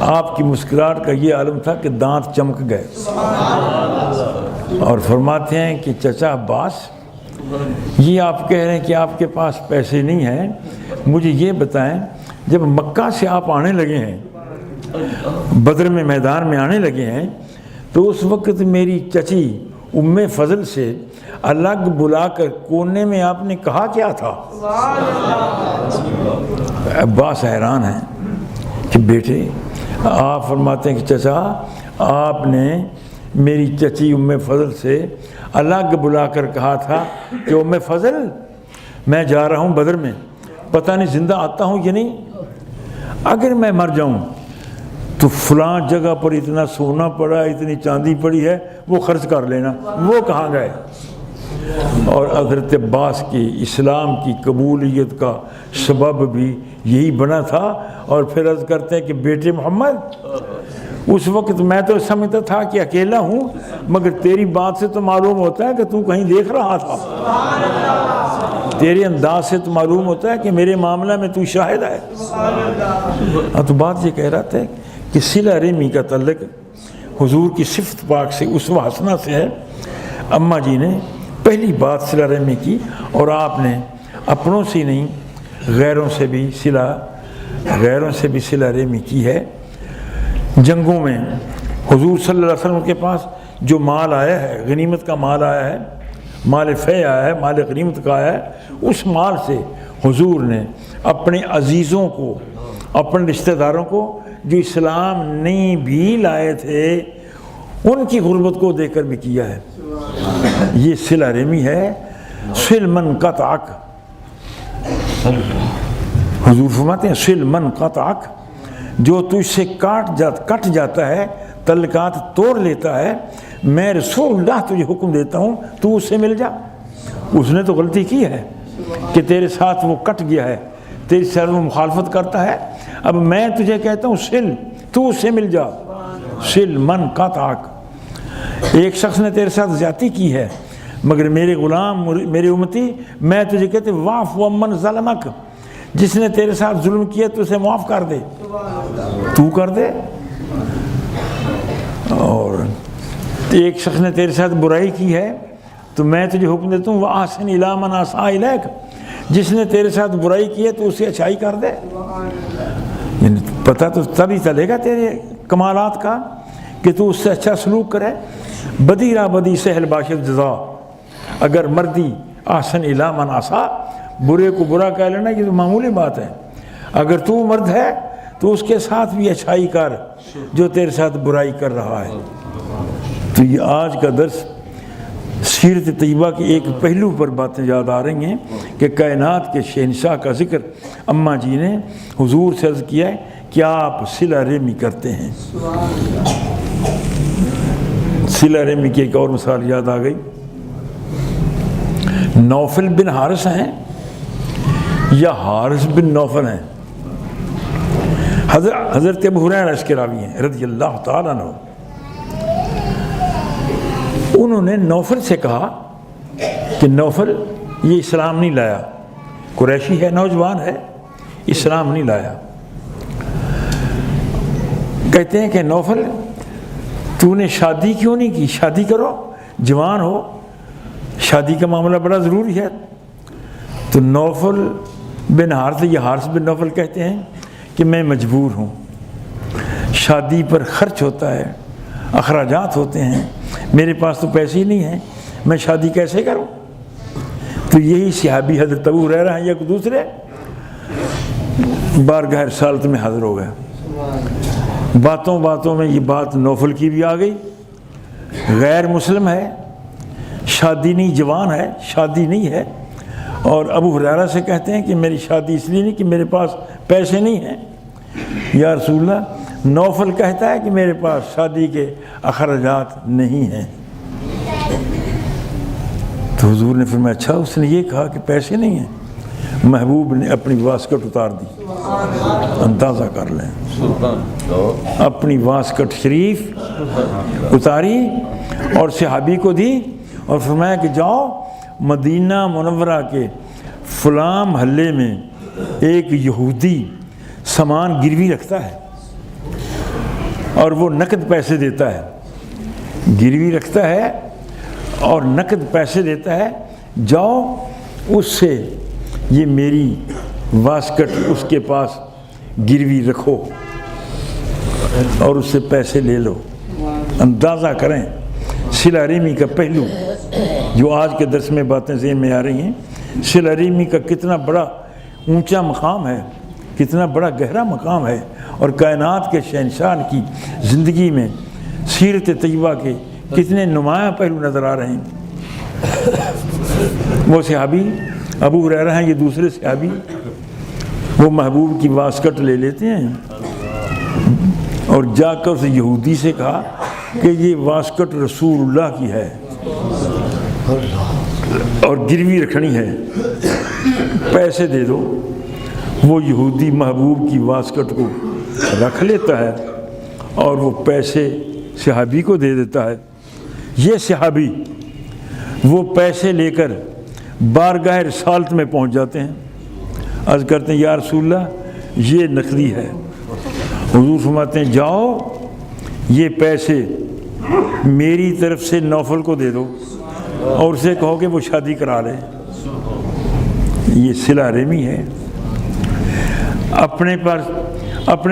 آپ کی مسکراہٹ کا یہ عالم تھا کہ دانت چمک گئے، اور فرماتے ہیں کہ چچا عباس یہ آپ کہہ رہے ہیں کہ آپ کے پاس پیسے نہیں ہیں، مجھے یہ بتائیں جب مکہ سے آپ آنے لگے ہیں، بدر میں میدان میں آنے لگے ہیں، تو اس وقت میری چچی ام فضل سے الگ بلا کر کونے میں آپ نے کہا کیا تھا؟ عباس حیران ہیں کہ بیٹے، آپ فرماتے ہیں کہ چچا آپ نے میری چچی ام فضل سے الگ بلا کر کہا تھا کہ ام فضل میں جا رہا ہوں بدر میں، پتہ نہیں زندہ آتا ہوں یا نہیں، اگر میں مر جاؤں تو فلاں جگہ پر اتنا سونا پڑا، اتنی چاندی پڑی ہے، وہ خرچ کر لینا، وہ کہاں گئے؟ اور حضرت عباس کی اسلام کی قبولیت کا سبب بھی یہی بنا تھا۔ اور پھر عرض کرتے ہیں کہ بیٹے محمد، اس وقت میں تو سمجھتا تھا کہ اکیلا ہوں، مگر تیری بات سے تو معلوم ہوتا ہے کہ تو کہیں دیکھ رہا تھا، تیرے انداز سے تو معلوم ہوتا ہے کہ میرے معاملہ میں تو شاہد ہے۔ تو بات یہ کہہ رہا تھا کہ صلہ رحمی کا تعلق حضور کی صفت پاک سے، اسوہ حسنہ سے ہے۔ اماں جی نے پہلی بات صلہ رحمی کی، اور آپ نے اپنوں سے نہیں غیروں سے بھی صلہ رحمی کی ہے۔ جنگوں میں حضور صلی اللہ علیہ وسلم کے پاس جو مال آیا ہے، غنیمت کا مال آیا ہے، مال فے آیا ہے، مال غنیمت کا آیا ہے، اس مال سے حضور نے اپنے عزیزوں کو، اپنے رشتہ داروں کو جو اسلام نہیں بھی لائے تھے، ان کی غربت کو دیکھ کر بھی کیا ہے۔ یہ صلہ رحمی ہے۔ صل من قطعک، حضور فرماتے ہیں صل من قطعک، جو تجھ سے کٹ جاتا ہے، تعلقات توڑ لیتا ہے، میں رسول اللہ تجھے حکم دیتا ہوں تو اس سے مل جا۔ اس نے تو غلطی کی ہے کہ تیرے ساتھ وہ کٹ گیا ہے، تیرے ساتھ وہ مخالفت کرتا ہے، اب میں تجھے کہتا ہوں سل، تو اس سے مل جا۔ سل من قطعک، ایک شخص نے تیرے ساتھ زیادتی کی ہے، مگر میرے غلام، میرے امتی، میں تجھے کہتے واف ومن ظلمک، جس نے تیرے ساتھ ظلم کیا تو اسے معاف کر دے، تو کر دے۔ اور ایک شخص نے تیرے ساتھ برائی کی ہے تو میں تجھے حکم دیتا ہوں وَأَحْسِنْ إِلَىٰ مَنْ أَسَاءَ إِلَيْكَ، جس نے تیرے ساتھ برائی کی ہے تو اسے اچھائی کر دے۔ یعنی پتہ تو تبھی چلے گا تیرے کمالات کا کہ تو اس سے اچھا سلوک کرے۔ بدی را بدی سہل باشد جزا، اگر مردی احسن الی من اساء، برے کو برا کہہ لینا یہ تو معمولی بات ہے۔ اگر تو مرد ہے تو اس کے ساتھ بھی اچھائی کر جو تیرے ساتھ برائی کر رہا ہے۔ تو یہ آج کا درس سیرت طیبہ کے ایک پہلو پر باتیں یاد آ رہی ہیں کہ کائنات کے شہنشاہ کا ذکر اماں جی نے حضور سے عرض کیا ہے کہ آپ صلہ رحمی کرتے ہیں۔ صلہ رحمی کی ایک اور مثال یاد آ گئی، نوفل بن حارث ہیں یا حارث بن نوفل ہیں، حضرت ابو ہریرہ اس کے راوی ہیں رضی اللہ تعالیٰ عنہ۔ انہوں نے نوفل سے کہا کہ نوفل یہ اسلام نہیں لایا، قریشی ہے، نوجوان ہے، اسلام نہیں لایا۔ کہتے ہیں کہ نوفل تو نے شادی کیوں نہیں کی؟ شادی کرو، جوان ہو، شادی کا معاملہ بڑا ضروری ہے۔ تو نوفل بن حارث یا حارث بن نوفل کہتے ہیں کہ میں مجبور ہوں، شادی پر خرچ ہوتا ہے، اخراجات ہوتے ہیں، میرے پاس تو پیسے ہی نہیں ہیں، میں شادی کیسے کروں؟ تو یہی صحابی حضرت ابو ہریرہ ہیں یا دوسرے بارگاہ رسالت میں حاضر ہو گئے۔ باتوں باتوں میں یہ بات نوفل کی بھی آ گئی، غیر مسلم ہے، شادی نہیں، جوان ہے، شادی نہیں ہے، اور ابو ہریرہ سے کہتے ہیں کہ میری شادی اس لیے نہیں کہ میرے پاس پیسے نہیں ہیں۔ یا رسول اللہ، نوفل کہتا ہے کہ میرے پاس شادی کے اخراجات نہیں ہیں۔ تو حضور نے فرمایا اچھا، اس نے یہ کہا کہ پیسے نہیں ہیں۔ محبوب نے اپنی واسکٹ اتار دی، اندازہ کر لیں، اپنی واسکٹ شریف اتاری اور صحابی کو دی اور فرمایا کہ جاؤ مدینہ منورہ کے فلاں محلے میں ایک یہودی سامان گروی رکھتا ہے اور وہ نقد پیسے دیتا ہے، گروی رکھتا ہے اور نقد پیسے دیتا ہے، جاؤ اس سے یہ میری واسکٹ اس کے پاس گروی رکھو اور اس سے پیسے لے لو۔ اندازہ کریں صلہ رحمی کا پہلو جو آج کے درس میں باتیں ذہن میں آ رہی ہیں، صلہ رحمی کا کتنا بڑا اونچا مقام ہے، کتنا بڑا گہرا مقام ہے، اور کائنات کے شہنشاہ کی زندگی میں سیرت طیبہ کے کتنے نمایاں پہلو نظر آ رہے ہیں۔ وہ صحابی ابو ہریرہ ہیں، یہ دوسرے صحابی، وہ محبوب کی واسکٹ لے لیتے ہیں، اور جا کر اس یہودی سے کہا کہ یہ واسکٹ رسول اللہ کی ہے اور گروی رکھنی ہے، پیسے دے دو۔ وہ یہودی محبوب کی واسکٹ کو رکھ لیتا ہے اور وہ پیسے صحابی کو دے دیتا ہے۔ یہ صحابی وہ پیسے لے کر بارگاہ رسالت میں پہنچ جاتے ہیں، عرض کرتے ہیں یا رسول اللہ یہ نقدی ہے۔ حضور فرماتے ہیں جاؤ یہ پیسے میری طرف سے نوفل کو دے دو اور اسے کہو کہ وہ شادی کرا لے۔ یہ صلہ رحمی ہے۔ اپنے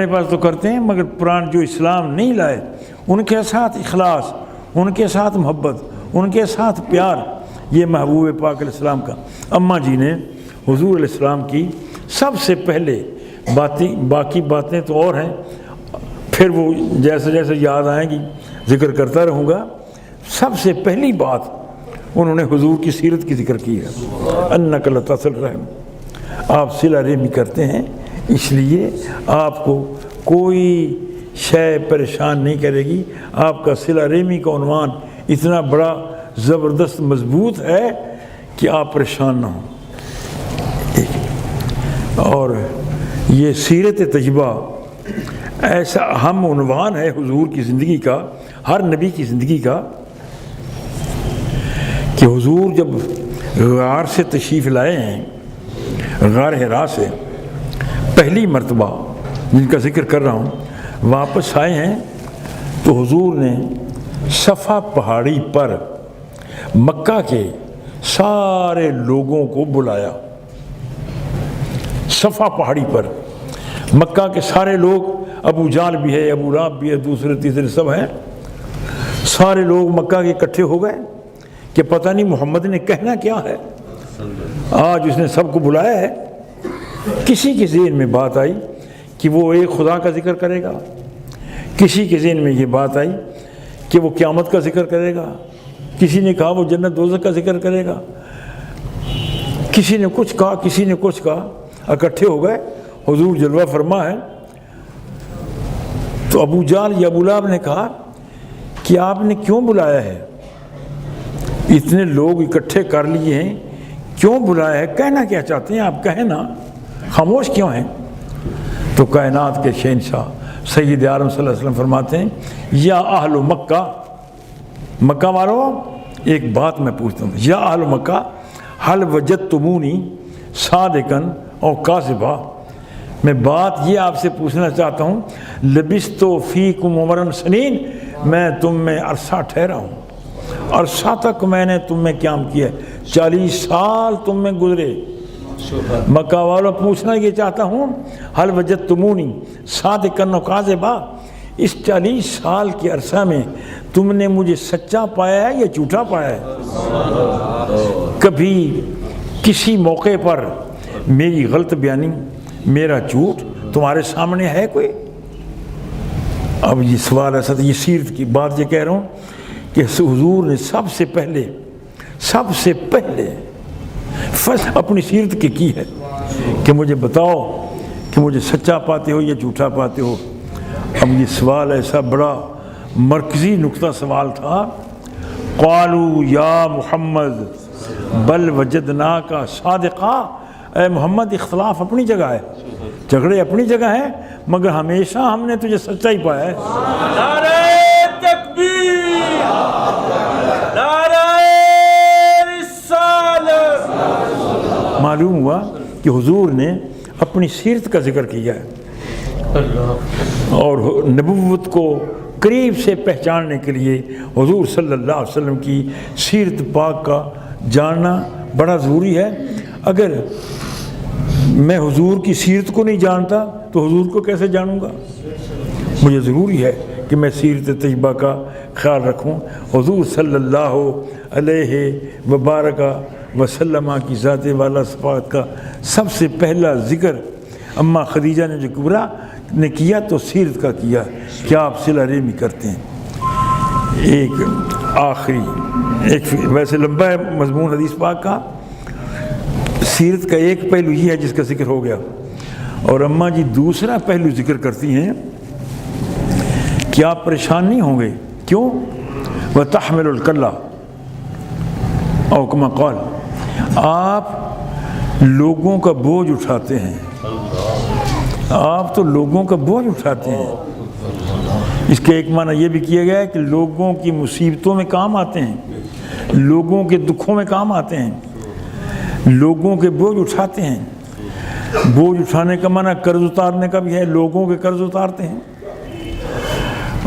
پاس تو کرتے ہیں، مگر پران جو اسلام نہیں لائے ان کے ساتھ اخلاص، ان کے ساتھ محبت، ان کے ساتھ پیار، یہ محبوب پاک علیہ السلام کا۔ اماں جی نے حضور علیہ السلام کی سب سے پہلے باقی باتیں تو اور ہیں، پھر وہ جیسے جیسے یاد آئیں گی ذکر کرتا رہوں گا۔ سب سے پہلی بات انہوں نے حضور کی سیرت کی ذکر کی ہے، انک لتصل رحم، آپ صلہ رحمی کرتے ہیں، اس لیے آپ کو کوئی شے پریشان نہیں کرے گی۔ آپ کا صلہ رحمی کا عنوان اتنا بڑا زبردست مضبوط ہے کہ آپ پریشان نہ ہوں۔ اور یہ سیرت طیبہ ایسا اہم عنوان ہے حضور کی زندگی کا، ہر نبی کی زندگی کا، کہ حضور جب غار سے تشریف لائے ہیں، غار حرا سے پہلی مرتبہ جن کا ذکر کر رہا ہوں، واپس آئے ہیں تو حضور نے صفا پہاڑی پر مکہ کے سارے لوگوں کو بلایا۔ صفا پہاڑی پر مکہ کے سارے لوگ، ابو جہل بھی ہے، ابو لہب بھی ہے، دوسرے تیسرے سب ہیں، سارے لوگ مکہ کے اکٹھے ہو گئے کہ پتہ نہیں محمد نے کہنا کیا ہے۔ آج اس نے سب کو بلایا ہے۔ کسی کے ذہن میں بات آئی کہ وہ ایک خدا کا ذکر کرے گا، کسی کے ذہن میں یہ بات آئی کہ وہ قیامت کا ذکر کرے گا، کسی نے کہا وہ جنت دوزخ کا ذکر کرے گا، کسی نے کچھ کہا، کسی نے کچھ کہا، اکٹھے ہو گئے۔ حضور جلوہ فرما ہے تو ابو جہل یا ابو لہب نے کہا کہ آپ نے کیوں بلایا ہے؟ اتنے لوگ اکٹھے کر لیے ہیں، کیوں بلایا ہے؟ کہنا کیا چاہتے ہیں آپ؟ کہیں نا، خاموش کیوں ہیں؟ تو کائنات کے شہنشاہ سید عالم صلی اللہ علیہ وسلم فرماتے ہیں یا اہل مکہ، مکہ والوں ایک بات میں پوچھتا ہوں، یا اہل مکہ حل وجدتمونی صادقا او کاذبا، میں بات یہ آپ سے پوچھنا چاہتا ہوں، لبثت فیکم عمرا سنین، میں تم میں عرصہ ٹھہرا ہوں، عرصہ تک میں نے تم میں قیام کیا ہے، 40 سال تم میں گزرے۔ مکہ والوں پوچھنا یہ چاہتا ہوں، حل وجدتمونی صادقا او کاذبا، اس 40 سال کے عرصہ میں تم نے مجھے سچا پایا ہے یا جھوٹا پایا ہے؟ کبھی کسی موقع پر میری غلط بیانی، میرا جھوٹ تمہارے سامنے ہے کوئی؟ اب یہ سوال ایسا تھا، یہ سیرت کی بات یہ کہہ رہا ہوں کہ حضور نے سب سے پہلے اپنی سیرت کی ہے کہ مجھے بتاؤ کہ مجھے سچا پاتے ہو یا جھوٹا پاتے ہو۔ اب یہ سوال ایسا بڑا مرکزی نقطہ سوال تھا۔ قالوا یا محمد بل وجدناک صادقا، اے محمد اختلاف اپنی جگہ ہے، جھگڑے اپنی جگہ ہیں، مگر ہمیشہ ہم نے تجھے سچا ہی پایا ہے۔ نعرہ تکبیر، نعرہ رسالت۔ معلوم ہوا کہ حضور نے اپنی سیرت کا ذکر کیا ہے، اور نبوت کو قریب سے پہچاننے کے لیے حضور صلی اللہ علیہ وسلم کی سیرت پاک کا جاننا بڑا ضروری ہے۔ اگر میں حضور کی سیرت کو نہیں جانتا تو حضور کو کیسے جانوں گا؟ مجھے ضروری ہے کہ میں سیرت طیبہ کا خیال رکھوں۔ حضور صلی اللہ علیہ وبارک وسلم کی ذات والا صفات کا سب سے پہلا ذکر اماں خدیجہ نے جو کبریٰ نے کیا تو سیرت کا کیا کہ آپ صلہ رحمی کرتے ہیں۔ ایک آخری ویسے لمبا ہے مضمون حدیث پاک کا، سیرت کا ایک پہلو یہ ہے جس کا ذکر ہو گیا، اور اماں جی دوسرا پہلو ذکر کرتی ہیں کیا پریشان نہیں ہوں گے؟ کیوں؟ وَتَحْمِلُ الْكَلَّةَ او کما قال، آپ لوگوں کا بوجھ اٹھاتے ہیں، آپ تو لوگوں کا بوجھ اٹھاتے ہیں۔ اس کا ایک معنی یہ بھی کیا گیا ہے کہ لوگوں کی مصیبتوں میں کام آتے ہیں، لوگوں کے دکھوں میں کام آتے ہیں، لوگوں کے بوجھ اٹھاتے ہیں۔ بوجھ اٹھانے کا معنی قرض اتارنے کا بھی ہے، لوگوں کے قرض اتارتے ہیں۔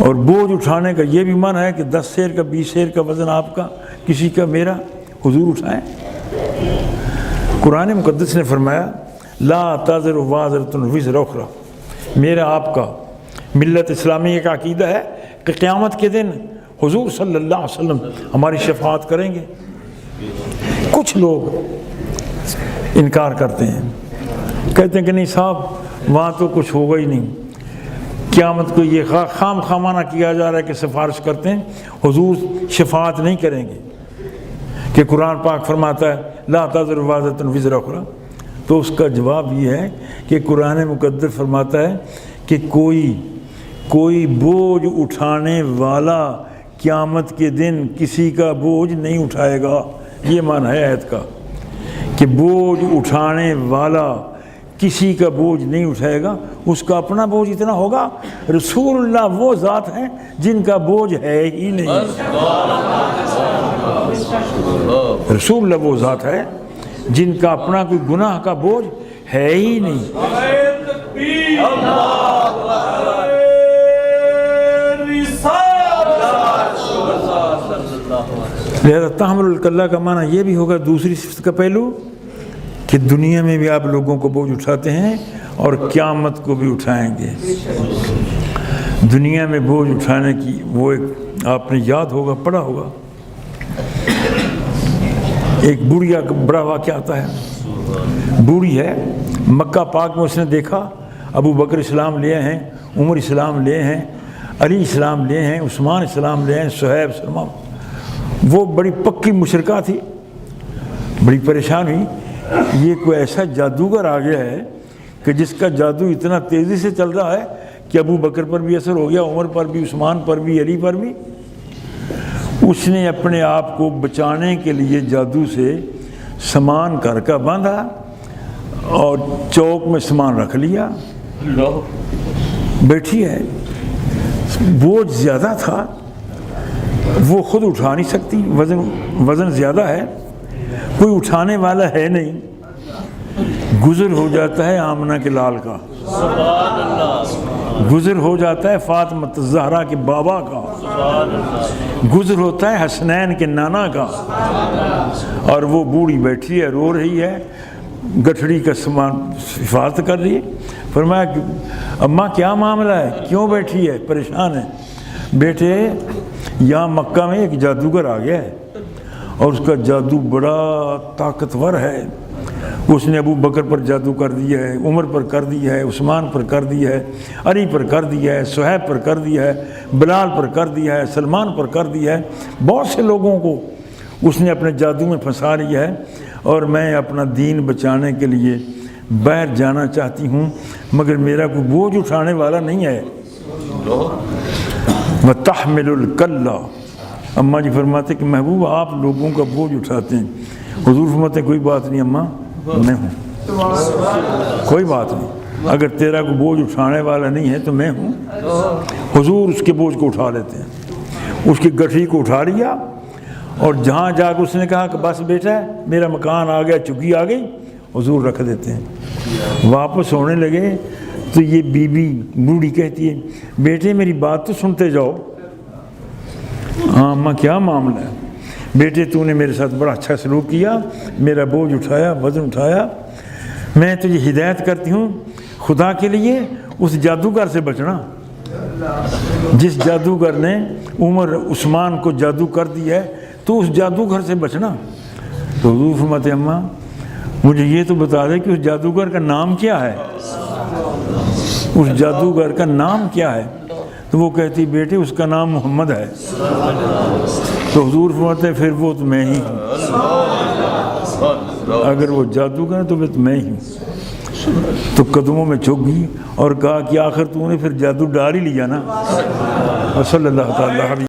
اور بوجھ اٹھانے کا یہ بھی معنی ہے کہ 10 سیر کا 20 سیر کا وزن آپ کا، کسی کا، میرا، حضور اٹھائیں۔ قرآن مقدس نے فرمایا لا تزر وازرۃ وزر اخری، میرا آپ کا ملت اسلامیہ کا عقیدہ ہے کہ قیامت کے دن حضور صلی اللہ علیہ وسلم ہماری شفاعت کریں گے۔ کچھ لوگ انکار کرتے ہیں، کہتے ہیں کہ نہیں صاحب وہاں تو کچھ ہوگا ہی نہیں، قیامت کو یہ خام خامانہ کیا جا رہا ہے کہ سفارش کرتے ہیں، حضور شفاعت نہیں کریں گے، کہ قرآن پاک فرماتا ہے لا تزر وازرۃ وزر اخری۔ تو اس کا جواب یہ ہے کہ قرآن مقدس فرماتا ہے کہ کوئی بوجھ اٹھانے والا قیامت کے دن کسی کا بوجھ نہیں اٹھائے گا۔ یہ معنی ہے آیت کا کہ بوجھ اٹھانے والا کسی کا بوجھ نہیں اٹھائے گا، اس کا اپنا بوجھ اتنا ہوگا۔ رسول اللہ وہ ذات ہیں جن کا بوجھ ہے ہی نہیں، رسول اللہ وہ ذات ہے جن کا اپنا کوئی گناہ کا بوجھ ہے ہی نہیں۔ لہذا تحمل الکلہ کا معنی یہ بھی ہوگا، دوسری صفت کا پہلو، کہ دنیا میں بھی آپ لوگوں کو بوجھ اٹھاتے ہیں اور قیامت کو بھی اٹھائیں گے۔ دنیا میں بوجھ اٹھانے کی وہ ایک آپ نے یاد ہوگا، پڑھا ہوگا، ایک بوڑھیا کا بڑا واقعہ آتا ہے۔ بوڑھی ہے، مکہ پاک میں اس نے دیکھا ابو بکر اسلام لے ہیں، عمر اسلام لے ہیں، علی اسلام لے ہیں، عثمان اسلام لے ہیں، صہیب سلمان، وہ بڑی پکی مشرکہ تھی، بڑی پریشان ہوئی، یہ کوئی ایسا جادوگر آ گیا ہے کہ جس کا جادو اتنا تیزی سے چل رہا ہے کہ ابو بکر پر بھی اثر ہو گیا، عمر پر بھی، عثمان پر بھی، علی پر بھی۔ اس نے اپنے آپ کو بچانے کے لیے جادو سے سامان گھر کا باندھا اور چوک میں سامان رکھ لیا، بیٹھی ہے، بوجھ زیادہ تھا، وہ خود اٹھا نہیں سکتی، وزن زیادہ ہے، کوئی اٹھانے والا ہے نہیں، گزر ہو جاتا ہے آمنہ کے لال کا، گزر ہو جاتا ہے فاطمہ الزہرا کے بابا کا، گزر ہوتا ہے حسنین کے نانا کا، اور وہ بوڑھی بیٹھی ہے، رو رہی ہے، گٹھڑی کا سامان حفاظت کر رہی ہے۔ فرمایا کہ اماں کیا معاملہ ہے، کیوں بیٹھی ہے، پریشان ہے؟ بیٹے یہاں مکہ میں ایک جادوگر آ گیا ہے اور اس کا جادو بڑا طاقتور ہے، اس نے ابو بکر پر جادو کر دیا ہے، عمر پر کر دیا ہے، عثمان پر کر دیا ہے، علی پر کر دیا ہے، صہیب پر کر دیا ہے، بلال پر کر دیا ہے، سلمان پر کر دیا ہے، بہت سے لوگوں کو اس نے اپنے جادو میں پھنسا لیا ہے، اور میں اپنا دین بچانے کے لیے باہر جانا چاہتی ہوں مگر میرا کوئی بوجھ اٹھانے والا نہیں ہے۔ وَتَحْمِلُ الْكَلَّةَ، اماں جی فرماتے کہ محبوب آپ لوگوں کا بوجھ اٹھاتے ہیں۔ حضور فرماتے ہیں کوئی بات نہیں اماں، میں ہوں، کوئی بات نہیں، اگر تیرا کوئی بوجھ اٹھانے والا نہیں ہے تو میں ہوں۔ حضور اس کے بوجھ کو اٹھا لیتے ہیں، اس کی گٹھڑی کو اٹھا لیا، اور جہاں جا کے اس نے کہا کہ بس بیٹا ہے میرا مکان آ گیا، چگی آ گئی، حضور رکھ دیتے ہیں۔ واپس ہونے لگے تو یہ بی بی بوڑھی کہتی ہے بیٹے میری بات تو سنتے جاؤ۔ ہاں اماں کیا معاملہ ہے؟ بیٹے تو نے میرے ساتھ بڑا اچھا سلوک کیا، میرا بوجھ اٹھایا، وزن اٹھایا، میں تجھے ہدایت کرتی ہوں خدا کے لیے اس جادوگر سے بچنا جس جادوگر نے عمر عثمان کو جادو کر دیا ہے، تو اس جادوگر سے بچنا۔ تو حضور فرماتے ہیں اماں مجھے یہ تو بتا دے کہ اس جادوگر کا نام کیا ہے، اس جادوگر کا نام کیا ہے؟ تو وہ کہتی بیٹے اس کا نام محمد ہے۔ تو حضور فرماتے ہیں پھر وہ تو میں ہی ہوں، اگر وہ جادوگر ہے تو میں ہی ہوں۔ تو قدموں میں جھک گئی اور کہا کہ آخر تو نے پھر جادو ڈال ہی لیا نا. اور صلی اللہ تعالیٰ